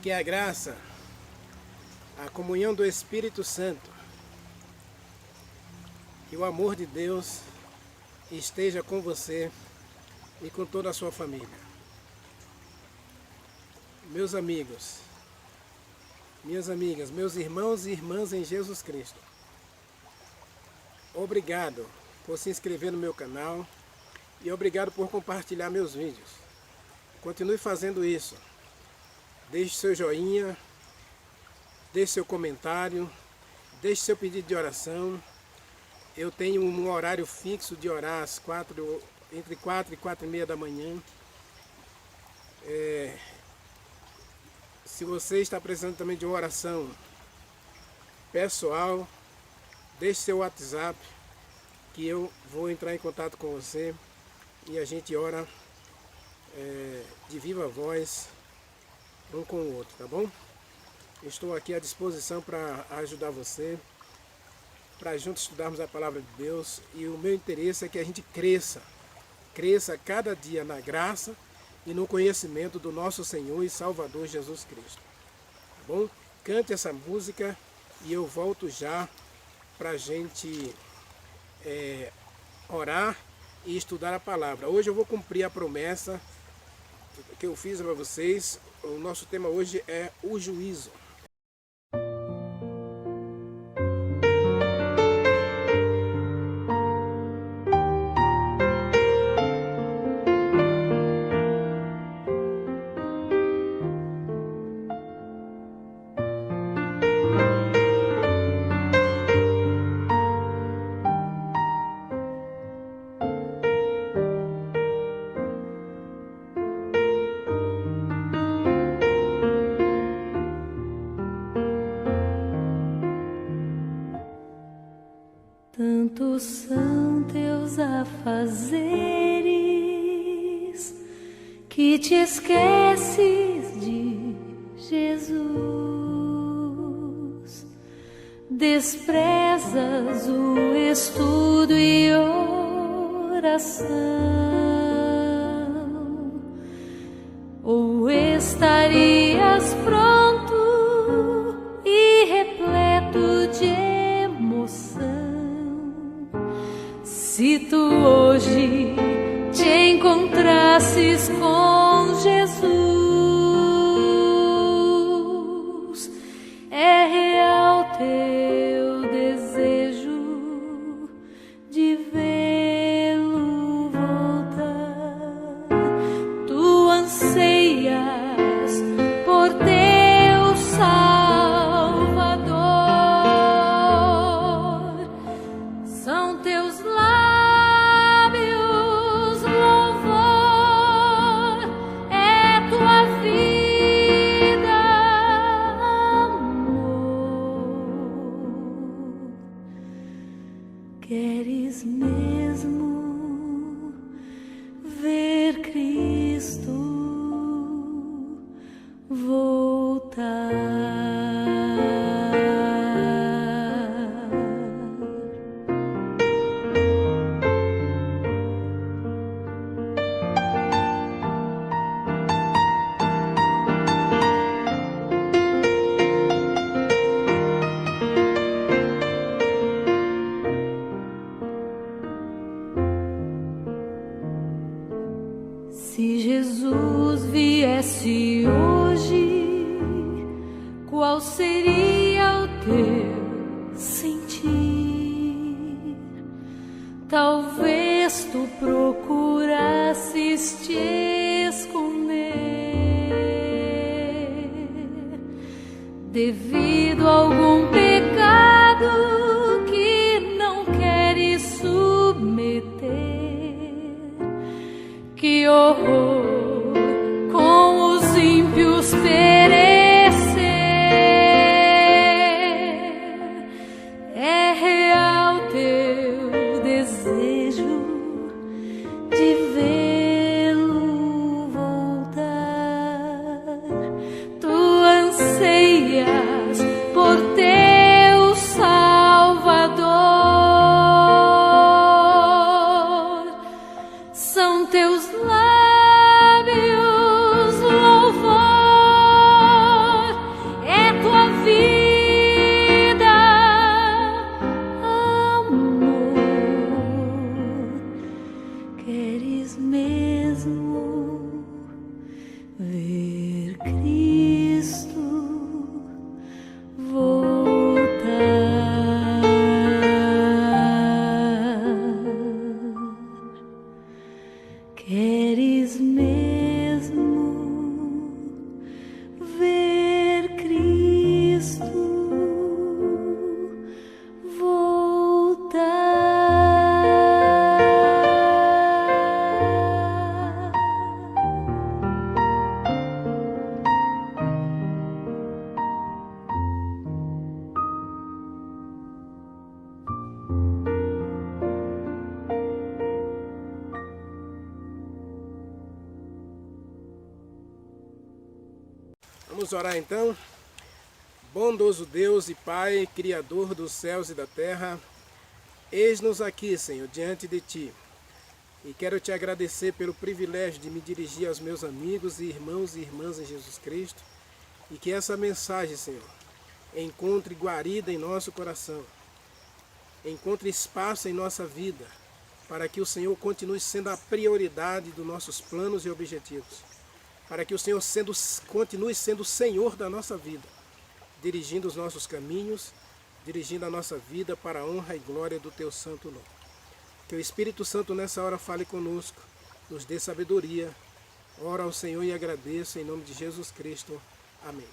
Que a graça, a comunhão do Espírito Santo e o amor de Deus esteja com você e com toda a sua família. Meus amigos, minhas amigas, meus irmãos e irmãs em Jesus Cristo, obrigado por se inscrever no meu canal e obrigado por compartilhar meus vídeos. Continue fazendo isso. Deixe seu joinha, deixe seu comentário, deixe seu pedido de oração. Eu tenho um horário fixo de orar entre 4 e 4 e meia da manhã. Se você está precisando também de uma oração pessoal, deixe seu WhatsApp que eu vou entrar em contato com você e a gente ora de viva voz um com o outro, tá bom? Estou aqui à disposição para ajudar você, para juntos estudarmos a palavra de Deus, e o meu interesse é que a gente cresça cada dia na graça e no conhecimento do nosso Senhor e Salvador Jesus Cristo, tá bom? Cante essa música e eu volto já para a gente orar e estudar a palavra. Hoje eu vou cumprir a promessa que eu fiz para vocês. O nosso tema hoje é o juízo. Tantos são teus afazeres que te esqueces de Jesus, desprezas o estudo e oração, ou estarias pronto e repleto de emoção se tu hoje te encontrasses com Jesus. É real teu desejo de vê-lo voltar. Tu anseias por teu Salvador. São teus lábios louvor, é tua vida amor. Queres mesmo ver Cristo voltar? Se Jesus viesse hoje, qual seria o teu sentir? Talvez tu procurasses te esconder devido a algum pecado que não queres submeter. Que horror com os ímpios perecer. É real teu desejo de vê-lo voltar. Tu anseias por teu Salvador. São teus lábios Cristo voltar. Queres mesmo ver Cristo voltar? Vamos orar então. Bondoso Deus e Pai, Criador dos céus e da terra, eis-nos aqui, Senhor, diante de Ti. E quero Te agradecer pelo privilégio de me dirigir aos meus amigos e irmãos e irmãs em Jesus Cristo. E que essa mensagem, Senhor, encontre guarida em nosso coração. Encontre espaço em nossa vida, para que o Senhor continue sendo a prioridade dos nossos planos e objetivos. Para que o Senhor continue sendo o Senhor da nossa vida, dirigindo os nossos caminhos, dirigindo a nossa vida para a honra e glória do Teu santo nome. Que o Espírito Santo nessa hora fale conosco, nos dê sabedoria. Oro ao Senhor e agradeço em nome de Jesus Cristo. Amém.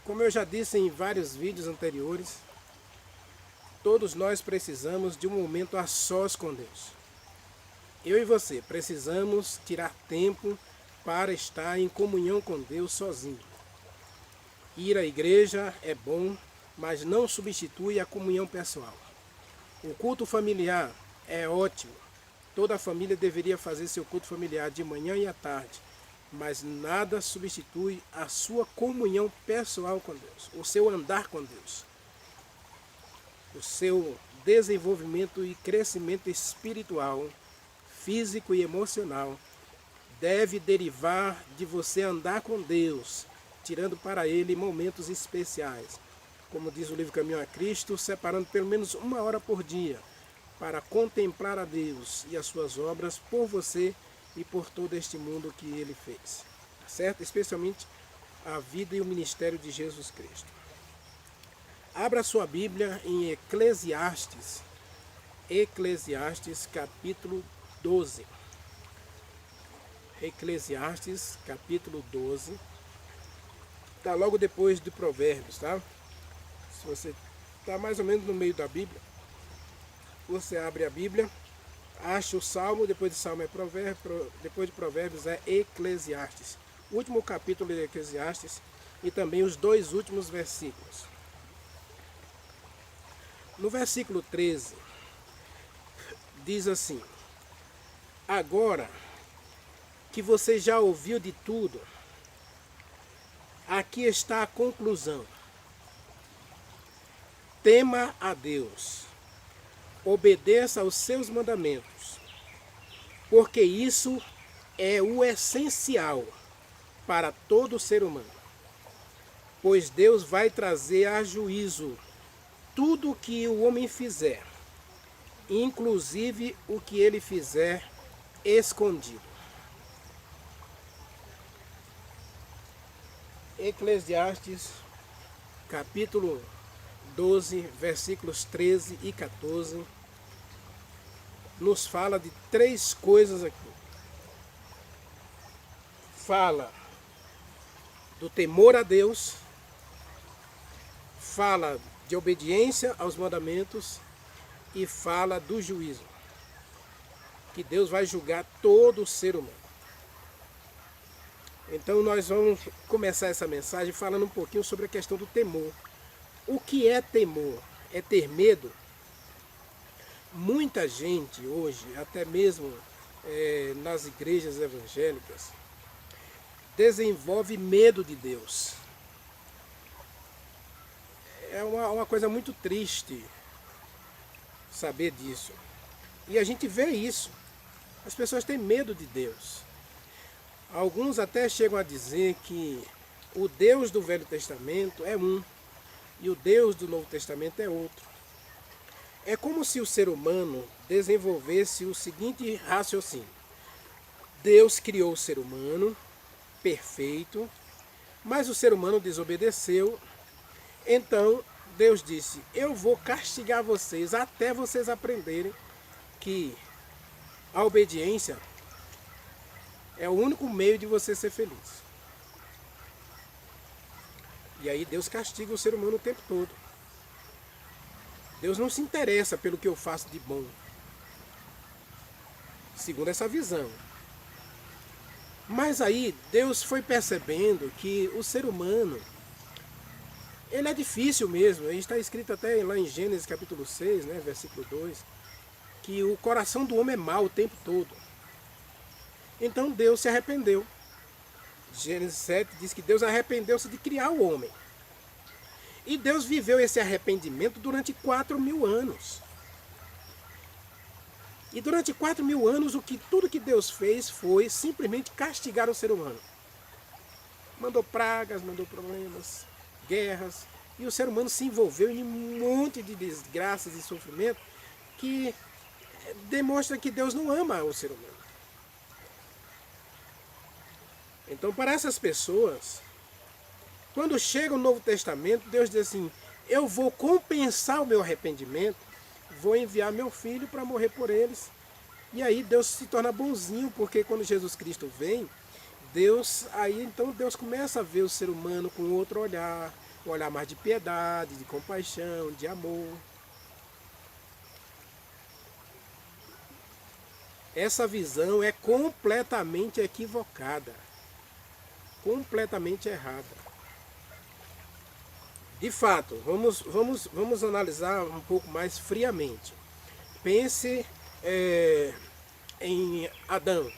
Como eu já disse em vários vídeos anteriores, todos nós precisamos de um momento a sós com Deus. Eu e você precisamos tirar tempo para estar em comunhão com Deus sozinho. Ir à igreja é bom, mas não substitui a comunhão pessoal. O culto familiar é ótimo. Toda família deveria fazer seu culto familiar de manhã e à tarde, mas nada substitui a sua comunhão pessoal com Deus, o seu andar com Deus. O seu desenvolvimento e crescimento espiritual, físico e emocional deve derivar de você andar com Deus, tirando para Ele momentos especiais. Como diz o livro Caminho a Cristo, separando pelo menos 1 hora por dia para contemplar a Deus e as suas obras por você e por todo este mundo que Ele fez. Certo? Especialmente a vida e o ministério de Jesus Cristo. Abra sua Bíblia em Eclesiastes, capítulo 12. Eclesiastes, capítulo 12. Está logo depois de Provérbios, tá? Se você está mais ou menos no meio da Bíblia, você abre a Bíblia, acha o Salmo, depois de Salmo é Provérbios, depois de Provérbios é Eclesiastes. O último capítulo de Eclesiastes e também os 2 últimos versículos. No versículo 13, diz assim: agora que você já ouviu de tudo, aqui está a conclusão. Tema a Deus, obedeça aos seus mandamentos, porque isso é o essencial para todo ser humano. Pois Deus vai trazer a juízo tudo o que o homem fizer, inclusive o que ele fizer escondido. Eclesiastes, capítulo 12, versículos 13 e 14, nos fala de 3 coisas aqui. Fala do temor a Deus, fala de obediência aos mandamentos e fala do juízo, que Deus vai julgar todo o ser humano. Então nós vamos começar essa mensagem falando um pouquinho sobre a questão do temor. O que é temor? É ter medo? Muita gente hoje, até mesmo nas igrejas evangélicas, desenvolve medo de Deus. É uma coisa muito triste saber disso. E a gente vê isso. As pessoas têm medo de Deus. Alguns até chegam a dizer que o Deus do Velho Testamento é um e o Deus do Novo Testamento é outro. É como se o ser humano desenvolvesse o seguinte raciocínio. Deus criou o ser humano perfeito, mas o ser humano desobedeceu. Então Deus disse: eu vou castigar vocês até vocês aprenderem que a obediência é o único meio de você ser feliz. E aí Deus castiga o ser humano o tempo todo. Deus não se interessa pelo que eu faço de bom, segundo essa visão. Mas aí Deus foi percebendo que o ser humano, ele é difícil mesmo. Está escrito até lá em Gênesis capítulo 6, né, versículo 2, que o coração do homem é mau o tempo todo. Então Deus se arrependeu. Gênesis 7 diz que Deus arrependeu-se de criar o homem. E Deus viveu esse arrependimento durante 4.000 anos. E durante 4.000 anos, tudo que Deus fez foi simplesmente castigar o ser humano. Mandou pragas, mandou problemas, guerras. E o ser humano se envolveu em um monte de desgraças e sofrimento que demonstra que Deus não ama o ser humano. Então, para essas pessoas, quando chega o Novo Testamento, Deus diz assim: eu vou compensar o meu arrependimento, vou enviar meu filho para morrer por eles. E aí Deus se torna bonzinho, porque quando Jesus Cristo vem, então Deus começa a ver o ser humano com outro olhar, um olhar mais de piedade, de compaixão, de amor. Essa visão é completamente equivocada, completamente errada. De fato, vamos analisar um pouco mais friamente. Pense em Adão.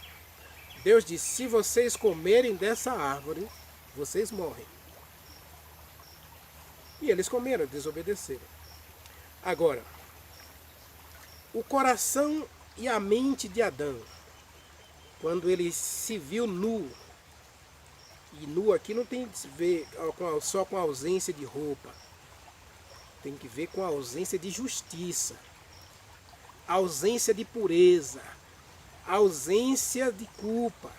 Deus disse: se vocês comerem dessa árvore, vocês morrem. E eles comeram, desobedeceram. Agora, o coração e a mente de Adão, quando ele se viu nu, e nu aqui não tem que ver só com a ausência de roupa, tem que ver com a ausência de justiça, a ausência de pureza, a ausência de culpa,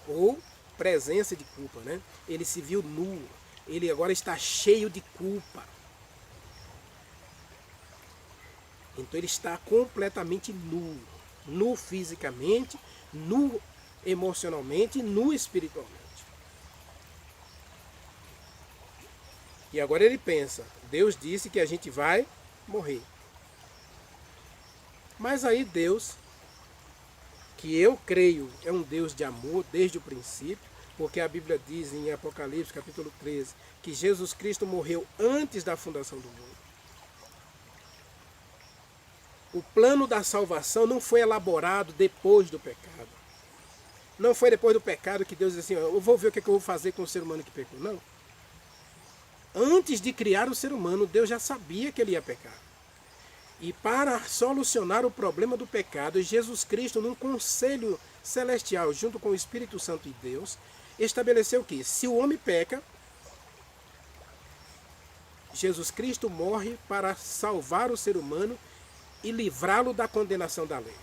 ou presença de culpa, né? Ele se viu nu, ele agora está cheio de culpa. Então ele está completamente nu, nu fisicamente, nu emocionalmente, nu espiritualmente. E agora ele pensa: Deus disse que a gente vai morrer. Mas aí Deus, que eu creio é um Deus de amor desde o princípio, porque a Bíblia diz em Apocalipse capítulo 13 que Jesus Cristo morreu antes da fundação do mundo. O plano da salvação não foi elaborado depois do pecado. Não foi depois do pecado que Deus disse assim: eu vou ver o que eu vou fazer com o ser humano que pecou. Não. Antes de criar o ser humano, Deus já sabia que ele ia pecar. E para solucionar o problema do pecado, Jesus Cristo, num conselho celestial, junto com o Espírito Santo e Deus, estabeleceu que, se o homem peca, Jesus Cristo morre para salvar o ser humano e livrá-lo da condenação da lei.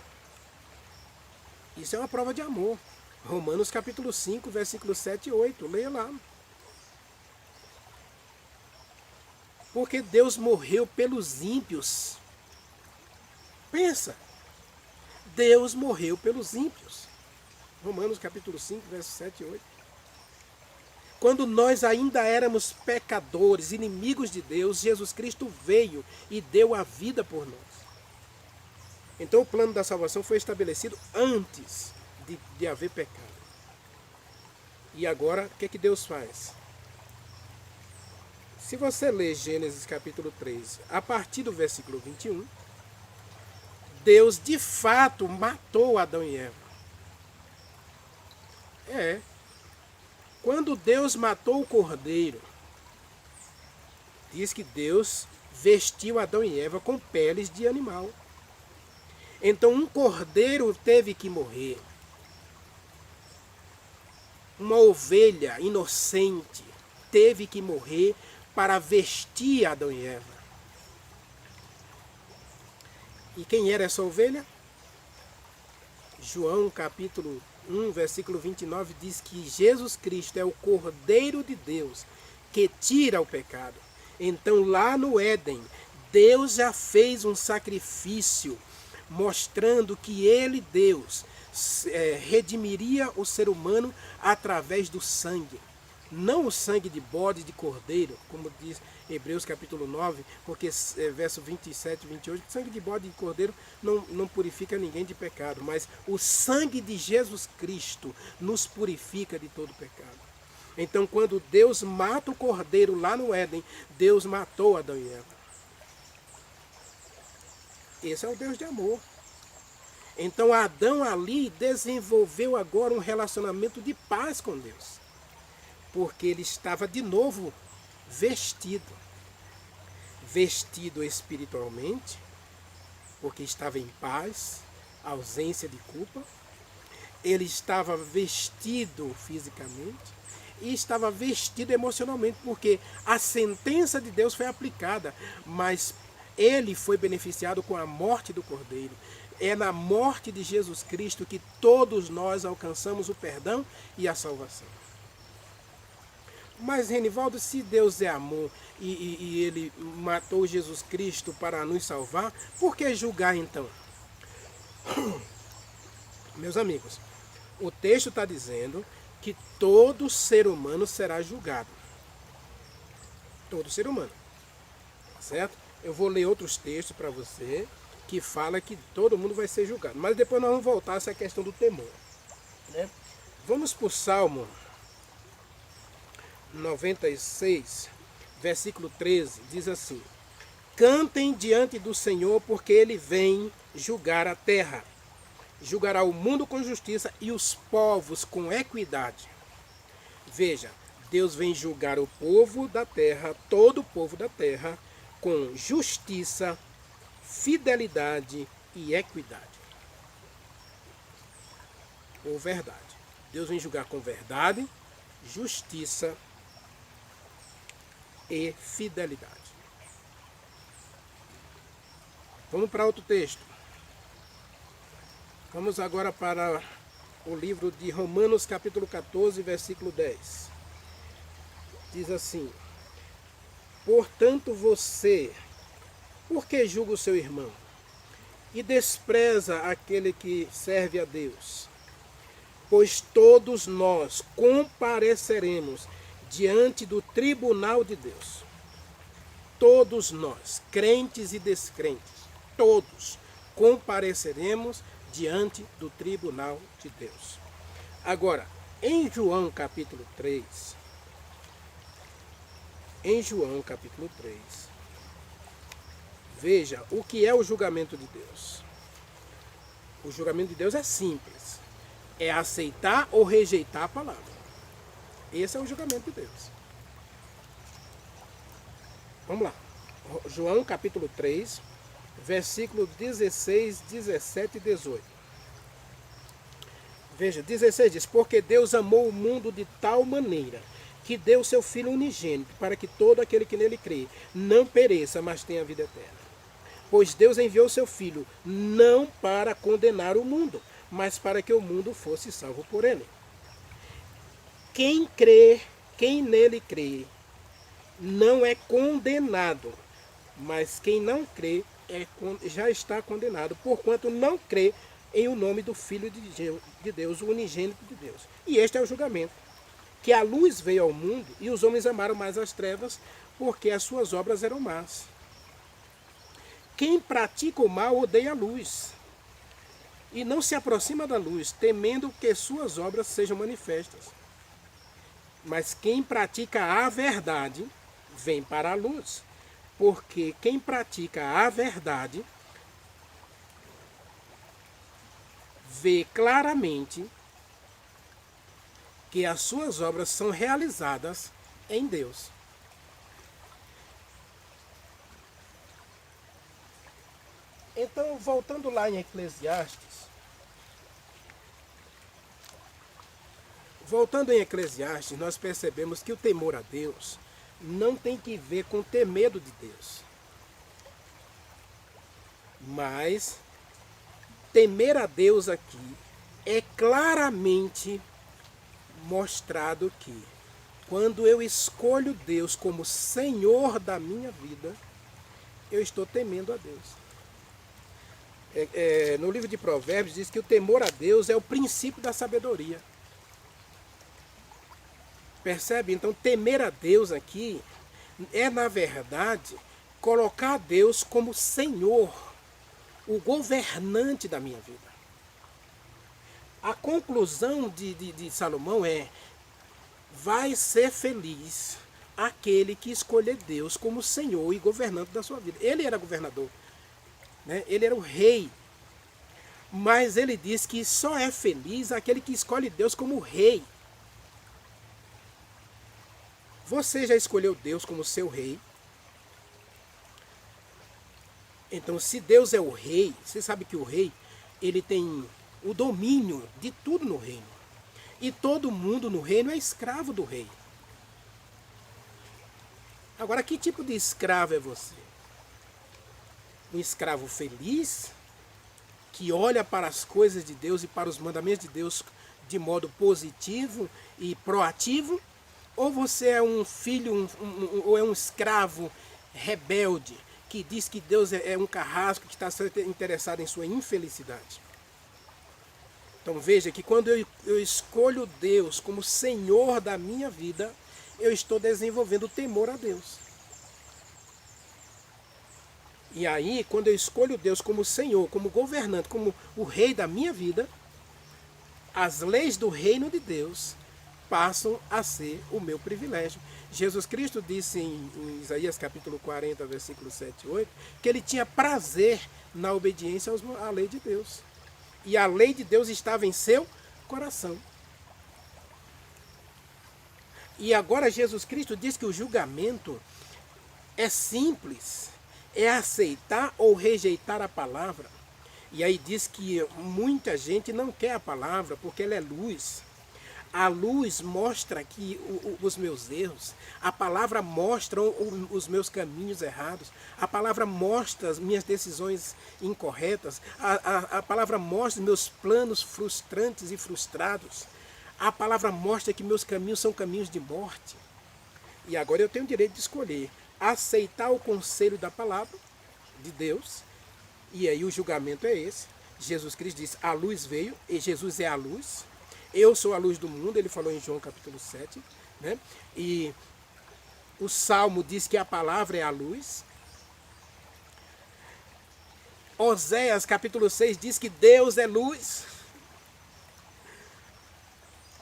Isso é uma prova de amor. Romanos capítulo 5, versículos 7 e 8. Leia lá. Porque Deus morreu pelos ímpios. Pensa. Deus morreu pelos ímpios. Romanos capítulo 5, versos 7 e 8. Quando nós ainda éramos pecadores, inimigos de Deus, Jesus Cristo veio e deu a vida por nós. Então o plano da salvação foi estabelecido antes de haver pecado. E agora, o que Deus faz? Se você ler Gênesis capítulo 3, a partir do versículo 21, Deus de fato matou Adão e Eva. Quando Deus matou o cordeiro, diz que Deus vestiu Adão e Eva com peles de animal. Então um cordeiro teve que morrer. Uma ovelha inocente teve que morrer para vestir Adão e Eva. E quem era essa ovelha? João capítulo 1, versículo 29 diz que Jesus Cristo é o Cordeiro de Deus que tira o pecado. Então lá no Éden, Deus já fez um sacrifício mostrando que ele, Deus, redimiria o ser humano através do sangue. Não o sangue de bode, de cordeiro, como diz Hebreus capítulo 9, porque verso 27 e 28, sangue de bode e de cordeiro não purifica ninguém de pecado, mas o sangue de Jesus Cristo nos purifica de todo pecado. Então quando Deus mata o cordeiro lá no Éden, Deus matou Adão e Eva. Esse é o Deus de amor. Então Adão ali desenvolveu agora um relacionamento de paz com Deus. Porque ele estava de novo vestido. Vestido espiritualmente, porque estava em paz, ausência de culpa. Ele estava vestido fisicamente e estava vestido emocionalmente, porque a sentença de Deus foi aplicada, mas ele foi beneficiado com a morte do Cordeiro. É na morte de Jesus Cristo que todos nós alcançamos o perdão e a salvação. Mas, Renivaldo, se Deus é amor e ele matou Jesus Cristo para nos salvar, por que julgar então? Meus amigos, o texto está dizendo que todo ser humano será julgado. Todo ser humano. Certo? Eu vou ler outros textos para você que fala que todo mundo vai ser julgado. Mas depois nós vamos voltar a essa questão do temor. Né? Vamos para o Salmo 96, versículo 13, diz assim: cantem diante do Senhor, porque ele vem julgar a terra. Julgará o mundo com justiça e os povos com equidade. Veja, Deus vem julgar o povo da terra, todo o povo da terra, com justiça, fidelidade e equidade. Ou verdade. Deus vem julgar com verdade, justiça e fidelidade. Vamos para outro texto. Vamos agora para o livro de Romanos, capítulo 14, versículo 10. Diz assim: portanto você, por que julga o seu irmão e despreza aquele que serve a Deus? Pois todos nós compareceremos diante do tribunal de Deus. Todos nós, crentes e descrentes, todos compareceremos diante do tribunal de Deus. Agora, em João capítulo 3, veja o que é o julgamento de Deus. O julgamento de Deus é simples. É aceitar ou rejeitar a palavra. Esse é o julgamento de Deus. Vamos lá. João capítulo 3, versículo 16, 17 e 18. Veja, 16 diz: porque Deus amou o mundo de tal maneira que deu seu Filho unigênito, para que todo aquele que nele crê não pereça, mas tenha vida eterna. Pois Deus enviou seu Filho não para condenar o mundo, mas para que o mundo fosse salvo por ele. Quem nele crê, não é condenado, mas quem não crê já está condenado, porquanto não crê em o nome do Filho de Deus, o unigênito de Deus. E este é o julgamento, que a luz veio ao mundo e os homens amaram mais as trevas, porque as suas obras eram más. Quem pratica o mal odeia a luz, e não se aproxima da luz, temendo que suas obras sejam manifestas. Mas quem pratica a verdade vem para a luz, porque quem pratica a verdade vê claramente que as suas obras são realizadas em Deus. Então, voltando lá em Eclesiastes, nós percebemos que o temor a Deus não tem que ver com ter medo de Deus. Mas temer a Deus aqui é claramente mostrado que quando eu escolho Deus como Senhor da minha vida, eu estou temendo a Deus. No livro de Provérbios diz que o temor a Deus é o princípio da sabedoria. Percebe? Então temer a Deus aqui é, na verdade, colocar Deus como Senhor, o governante da minha vida. A conclusão de Salomão é: vai ser feliz aquele que escolher Deus como Senhor e governante da sua vida. Ele era governador, né? Ele era o rei. Mas ele diz que só é feliz aquele que escolhe Deus como rei. Você já escolheu Deus como seu rei? Então, se Deus é o rei, você sabe que o rei, ele tem o domínio de tudo no reino. E todo mundo no reino é escravo do rei. Agora, que tipo de escravo é você? Um escravo feliz, que olha para as coisas de Deus e para os mandamentos de Deus de modo positivo e proativo? Ou você é um filho, ou é um escravo rebelde, que diz que Deus é um carrasco que está interessado em sua infelicidade? Então veja que quando eu escolho Deus como Senhor da minha vida, eu estou desenvolvendo o temor a Deus. E aí, quando eu escolho Deus como Senhor, como governante, como o rei da minha vida, as leis do reino de Deus passam a ser o meu privilégio. Jesus Cristo disse em Isaías capítulo 40, versículo 7 e 8, que ele tinha prazer na obediência à lei de Deus. E a lei de Deus estava em seu coração. E agora Jesus Cristo diz que o julgamento é simples, é aceitar ou rejeitar a palavra. E aí diz que muita gente não quer a palavra porque ela é luz. A luz mostra aqui os meus erros. A palavra mostra os meus caminhos errados. A palavra mostra as minhas decisões incorretas. A palavra mostra meus planos frustrantes e frustrados. A palavra mostra que meus caminhos são caminhos de morte. E agora eu tenho o direito de escolher aceitar o conselho da palavra de Deus. E aí o julgamento é esse. Jesus Cristo diz: a luz veio, e Jesus é a luz. Eu sou a luz do mundo, ele falou em João capítulo 7, né? E o Salmo diz que a palavra é a luz. Oséias capítulo 6 diz que Deus é luz.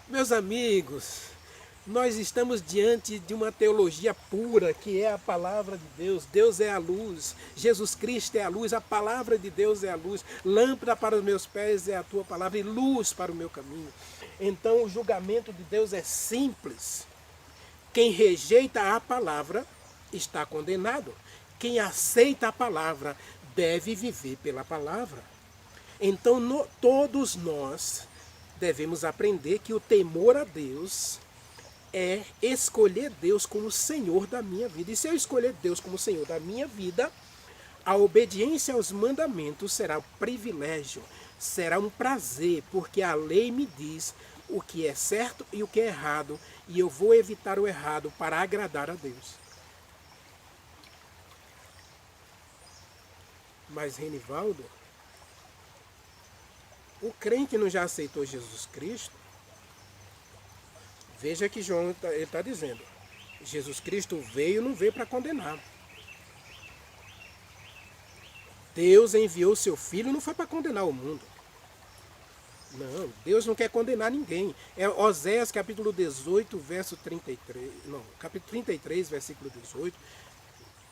Meus amigos, nós estamos diante de uma teologia pura, que é a palavra de Deus. Deus é a luz, Jesus Cristo é a luz, a palavra de Deus é a luz. Lâmpada para os meus pés é a tua palavra e luz para o meu caminho. Então o julgamento de Deus é simples. Quem rejeita a palavra está condenado. Quem aceita a palavra deve viver pela palavra. Então todos nós devemos aprender que o temor a Deus é escolher Deus como Senhor da minha vida. E se eu escolher Deus como Senhor da minha vida, a obediência aos mandamentos será um privilégio, será um prazer, porque a lei me diz o que é certo e o que é errado, e eu vou evitar o errado para agradar a Deus. Mas, Renivaldo, o crente não já aceitou Jesus Cristo? Veja que João está dizendo, Jesus Cristo veio, não veio para condenar. Deus enviou seu Filho, não foi para condenar o mundo. Não, Deus não quer condenar ninguém. É Oséias capítulo 18, verso 33, não, capítulo 33, versículo 18.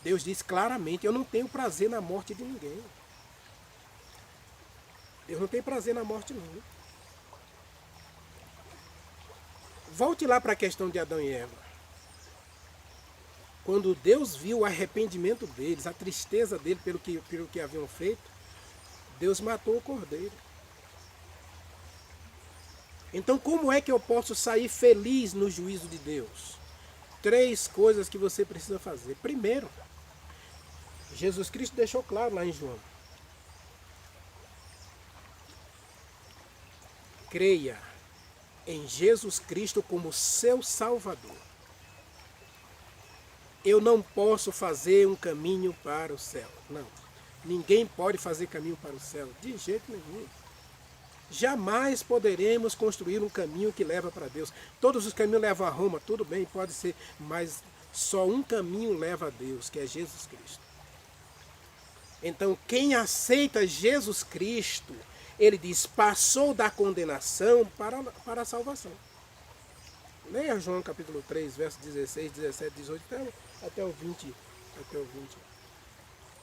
Deus diz claramente: eu não tenho prazer na morte de ninguém. Deus não tem prazer na morte, não. Volte lá para a questão de Adão e Eva. Quando Deus viu o arrependimento deles, a tristeza deles pelo que haviam feito, Deus matou o cordeiro. Então, como é que eu posso sair feliz no juízo de Deus? 3 coisas que você precisa fazer. Primeiro, Jesus Cristo deixou claro lá em João: creia em Jesus Cristo como seu Salvador. Eu não posso fazer um caminho para o céu. Não. Ninguém pode fazer caminho para o céu. De jeito nenhum. Jamais poderemos construir um caminho que leva para Deus. Todos os caminhos levam a Roma, tudo bem, pode ser, mas só um caminho leva a Deus, que é Jesus Cristo. Então, quem aceita Jesus Cristo, ele diz, passou da condenação para a salvação. Leia João capítulo 3, versos 16, 17, 18, até o 20.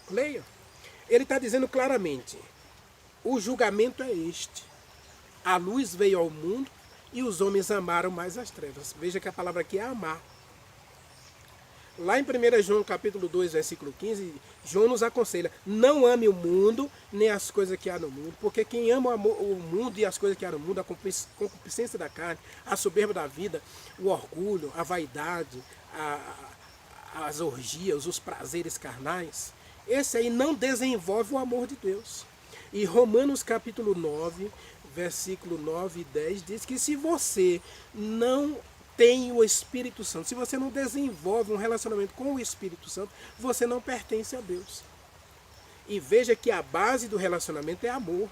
Leia. Ele está dizendo claramente, o julgamento é este. A luz veio ao mundo e os homens amaram mais as trevas. Veja que a palavra aqui é amar. Lá em 1 João capítulo 2, versículo 15, João nos aconselha, não ame o mundo, nem as coisas que há no mundo, porque quem ama o mundo e as coisas que há no mundo, a concupiscência da carne, a soberba da vida, o orgulho, a vaidade, as orgias, os prazeres carnais, esse aí não desenvolve o amor de Deus. E Romanos capítulo 9, versículo 9 e 10 diz que se você não tem o Espírito Santo, se você não desenvolve um relacionamento com o Espírito Santo, você não pertence a Deus. E veja que a base do relacionamento é amor.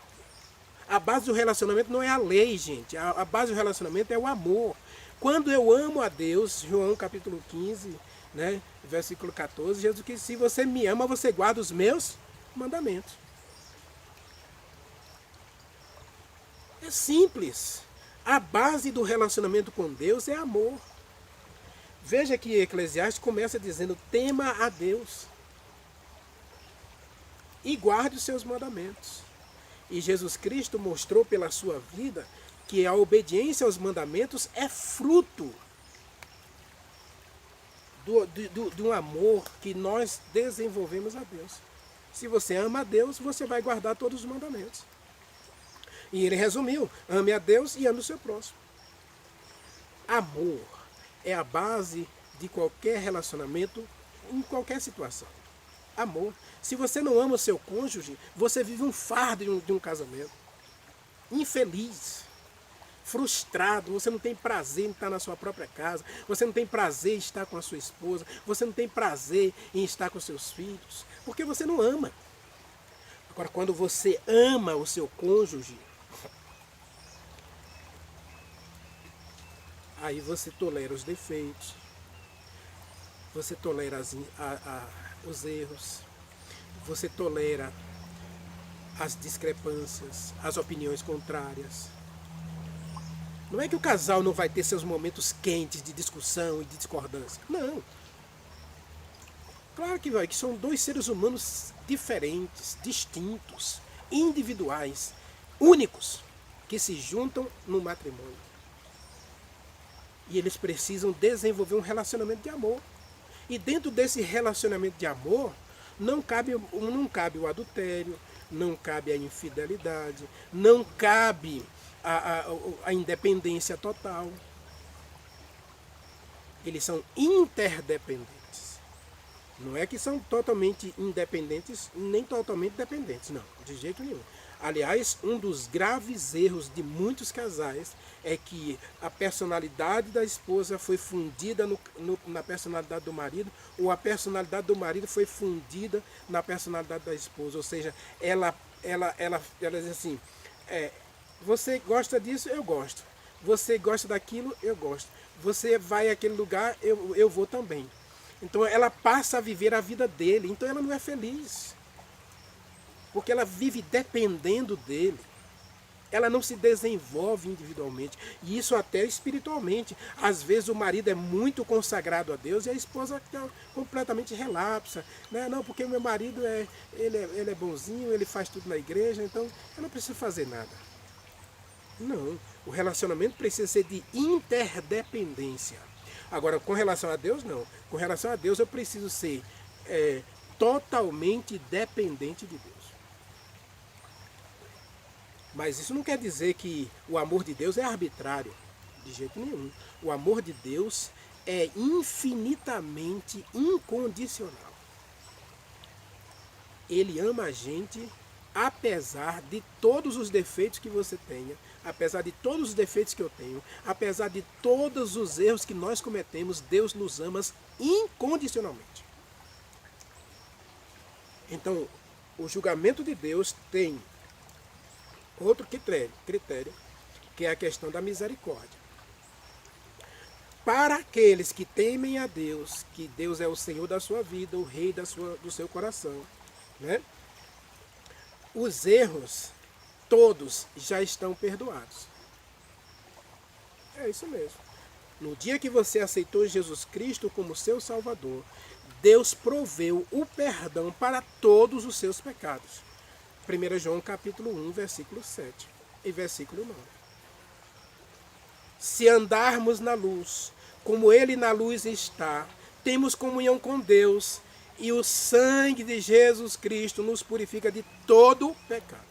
A base do relacionamento não é a lei, gente. A base do relacionamento é o amor. Quando eu amo a Deus, João capítulo 15, né, versículo 14, Jesus disse, se você me ama, você guarda os meus mandamentos. É simples. A base do relacionamento com Deus é amor. Veja que Eclesiastes começa dizendo, tema a Deus e guarde os seus mandamentos. E Jesus Cristo mostrou pela sua vida que a obediência aos mandamentos é fruto do amor que nós desenvolvemos a Deus. Se você ama a Deus, você vai guardar todos os mandamentos. E ele resumiu, ame a Deus e ame o seu próximo. Amor é a base de qualquer relacionamento, em qualquer situação. Amor. Se você não ama o seu cônjuge, você vive um fardo de um casamento. Infeliz. Frustrado. Você não tem prazer em estar na sua própria casa. Você não tem prazer em estar com a sua esposa. Você não tem prazer em estar com seus filhos. Porque você não ama. Agora, quando você ama o seu cônjuge, aí você tolera os defeitos, você tolera os erros, você tolera as discrepâncias, as opiniões contrárias. Não é que o casal não vai ter seus momentos quentes de discussão e de discordância. Não. Claro que vai, que são dois seres humanos diferentes, distintos, individuais, únicos, que se juntam no matrimônio. E eles precisam desenvolver um relacionamento de amor. E dentro desse relacionamento de amor, não cabe o adultério, não cabe a infidelidade, não cabe a independência total. Eles são interdependentes. Não é que são totalmente independentes, nem totalmente dependentes, não, de jeito nenhum. Aliás, um dos graves erros de muitos casais é que a personalidade da esposa foi fundida na personalidade do marido, ou a personalidade do marido foi fundida na personalidade da esposa. Ou seja, ela diz assim, você gosta disso, eu gosto. Você gosta daquilo, eu gosto. Você vai àquele lugar, eu vou também. Então ela passa a viver a vida dele, então ela não é feliz. Porque ela vive dependendo dele. Ela não se desenvolve individualmente. E isso até espiritualmente. Às vezes o marido é muito consagrado a Deus e a esposa está completamente relapsa. Não, porque o meu marido ele é bonzinho, ele faz tudo na igreja, então eu não preciso fazer nada. Não. O relacionamento precisa ser de interdependência. Agora, com relação a Deus, não. Com relação a Deus, eu preciso ser totalmente dependente de Deus. Mas isso não quer dizer que o amor de Deus é arbitrário, de jeito nenhum. O amor de Deus é infinitamente incondicional. Ele ama a gente apesar de todos os defeitos que você tenha, apesar de todos os defeitos que eu tenho, apesar de todos os erros que nós cometemos, Deus nos ama incondicionalmente. Então, o julgamento de Deus tem outro critério, que é a questão da misericórdia. Para aqueles que temem a Deus, que Deus é o Senhor da sua vida, o Rei do seu coração, né? Os erros, todos já estão perdoados. É isso mesmo. No dia que você aceitou Jesus Cristo como seu Salvador, Deus proveu o perdão para todos os seus pecados. 1 João capítulo 1, versículo 7 e versículo 9. Se andarmos na luz, como Ele na luz está, temos comunhão com Deus, e o sangue de Jesus Cristo nos purifica de todo pecado.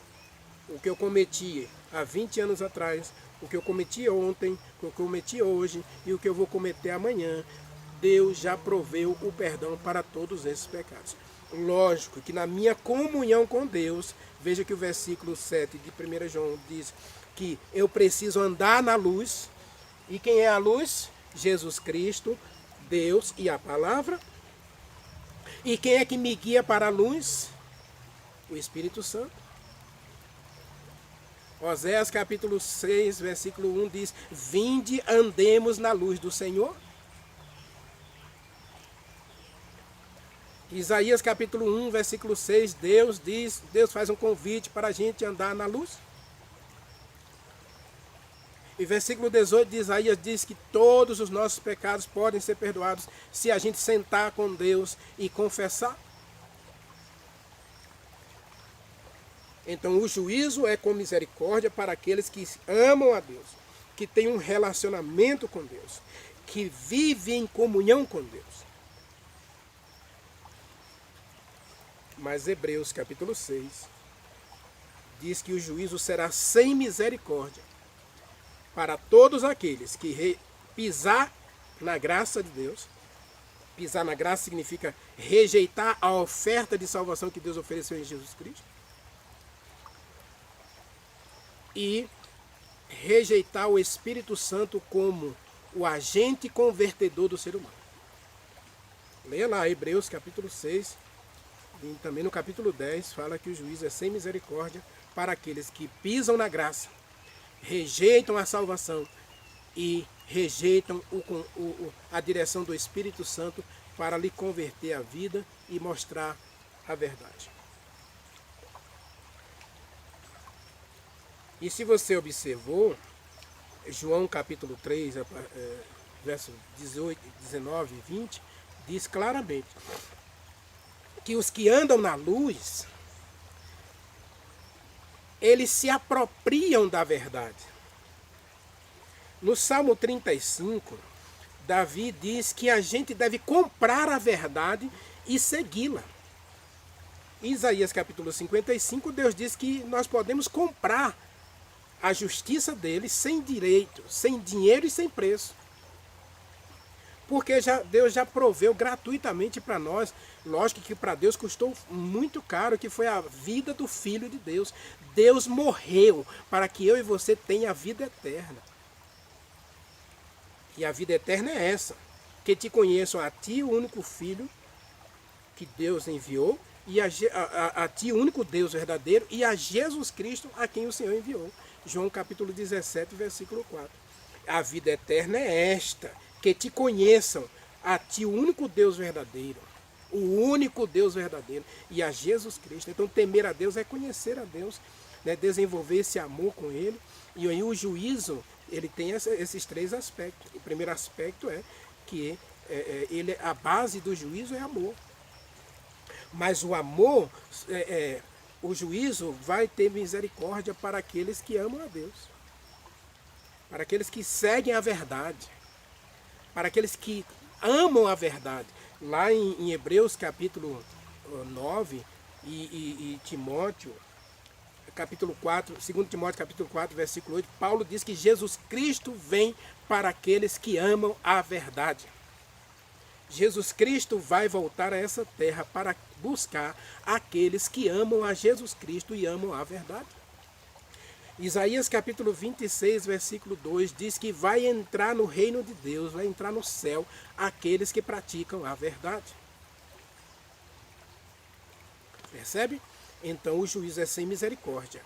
O que eu cometi há 20 anos atrás, o que eu cometi ontem, o que eu cometi hoje e o que eu vou cometer amanhã, Deus já proveu o perdão para todos esses pecados. Lógico que na minha comunhão com Deus, veja que o versículo 7 de 1 João diz que eu preciso andar na luz. E quem é a luz? Jesus Cristo, Deus e a palavra. E quem é que me guia para a luz? O Espírito Santo. Oséias capítulo 6, versículo 1 diz: vinde, andemos na luz do Senhor. Isaías capítulo 1, versículo 6, Deus faz um convite para a gente andar na luz. E versículo 18 de Isaías diz que todos os nossos pecados podem ser perdoados se a gente sentar com Deus e confessar. Então o juízo é com misericórdia para aqueles que amam a Deus, que têm um relacionamento com Deus, que vivem em comunhão com Deus. Mas Hebreus capítulo 6 diz que o juízo será sem misericórdia para todos aqueles que pisar na graça de Deus. Pisar na graça significa rejeitar a oferta de salvação que Deus ofereceu em Jesus Cristo. E rejeitar o Espírito Santo como o agente convertedor do ser humano. Leia lá Hebreus capítulo 6, e também no capítulo 10, fala que o juízo é sem misericórdia para aqueles que pisam na graça, rejeitam a salvação e rejeitam a direção do Espírito Santo para lhe converter a vida e mostrar a verdade. E se você observou, João capítulo 3, versos 18, 19 e 20, diz claramente que os que andam na luz, eles se apropriam da verdade. No Salmo 35, Davi diz que a gente deve comprar a verdade e segui-la. Em Isaías capítulo 55, Deus diz que nós podemos comprar a justiça dele sem direito, sem dinheiro e sem preço. Porque Deus já proveu gratuitamente para nós. Lógico que para Deus custou muito caro, que foi a vida do Filho de Deus. Deus morreu para que eu e você tenha a vida eterna. E a vida eterna é essa: que te conheçam a ti, o único Filho que Deus enviou, e a ti, o único Deus verdadeiro, e a Jesus Cristo, a quem o Senhor enviou. João capítulo 17, versículo 4. A vida eterna é esta: que te conheçam a ti, o único Deus verdadeiro, o único Deus verdadeiro, e a Jesus Cristo. Então temer a Deus é conhecer a Deus, né? Desenvolver esse amor com Ele. E aí o juízo, ele tem esses três aspectos. O primeiro aspecto é que a base do juízo é amor. Mas o amor, o juízo vai ter misericórdia para aqueles que amam a Deus, para aqueles que seguem a verdade, para aqueles que amam a verdade. Lá em Hebreus capítulo 9 e Timóteo, capítulo 4, 2 Timóteo capítulo 4, versículo 8, Paulo diz que Jesus Cristo vem para aqueles que amam a verdade. Jesus Cristo vai voltar a essa terra para buscar aqueles que amam a Jesus Cristo e amam a verdade. Isaías capítulo 26, versículo 2 diz que vai entrar no reino de Deus, vai entrar no céu aqueles que praticam a verdade. Percebe? Então o juízo é sem misericórdia.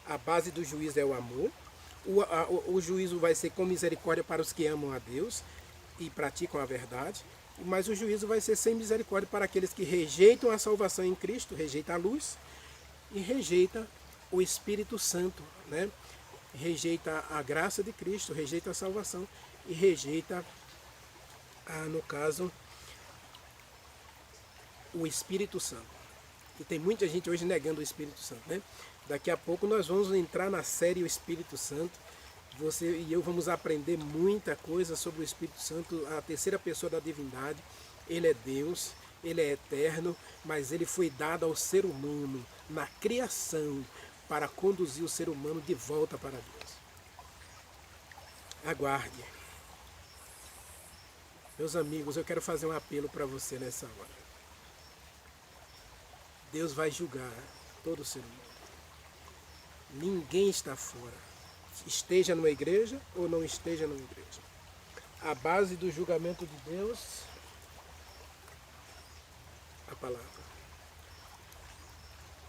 A base do juízo é o amor. O juízo vai ser com misericórdia para os que amam a Deus e praticam a verdade. Mas o juízo vai ser sem misericórdia para aqueles que rejeitam a salvação em Cristo, rejeitam a luz e rejeitam o Espírito Santo, né? Rejeita a graça de Cristo, rejeita a salvação e rejeita, no caso, o Espírito Santo. E tem muita gente hoje negando o Espírito Santo, né? Daqui a pouco nós vamos entrar na série O Espírito Santo. Você e eu vamos aprender muita coisa sobre o Espírito Santo, a terceira pessoa da divindade. Ele é Deus, ele é eterno, mas ele foi dado ao ser humano na criação para conduzir o ser humano de volta para Deus. Aguarde. Meus amigos, eu quero fazer um apelo para você nessa hora. Deus vai julgar todo ser humano. Ninguém está fora. Esteja numa igreja ou não esteja numa igreja. A base do julgamento de Deus, a palavra.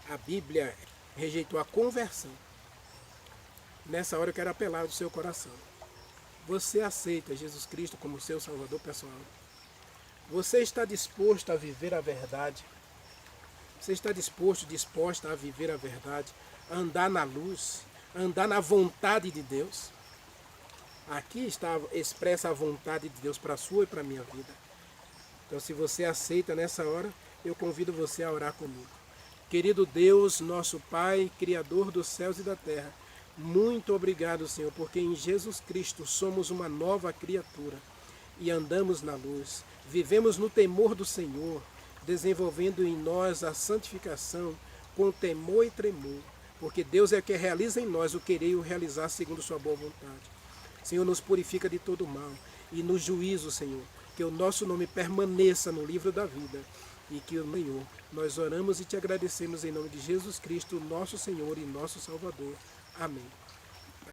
A Bíblia rejeitou a conversão. Nessa hora eu quero apelar ao seu coração. Você aceita Jesus Cristo como seu Salvador pessoal? Você está disposto a viver a verdade? Você está disposta a viver a verdade? A andar na luz? A andar na vontade de Deus? Aqui está expressa a vontade de Deus para a sua e para a minha vida. Então, se você aceita nessa hora, eu convido você a orar comigo. Querido Deus, nosso Pai, Criador dos céus e da terra, muito obrigado, Senhor, porque em Jesus Cristo somos uma nova criatura e andamos na luz, vivemos no temor do Senhor, desenvolvendo em nós a santificação com temor e tremor, porque Deus é que realiza em nós o querer e o realizar segundo sua boa vontade. Senhor, nos purifica de todo mal e no juízo, Senhor, que o nosso nome permaneça no livro da vida e que o Senhor, nós oramos e te agradecemos em nome de Jesus Cristo, nosso Senhor e nosso Salvador. Amém.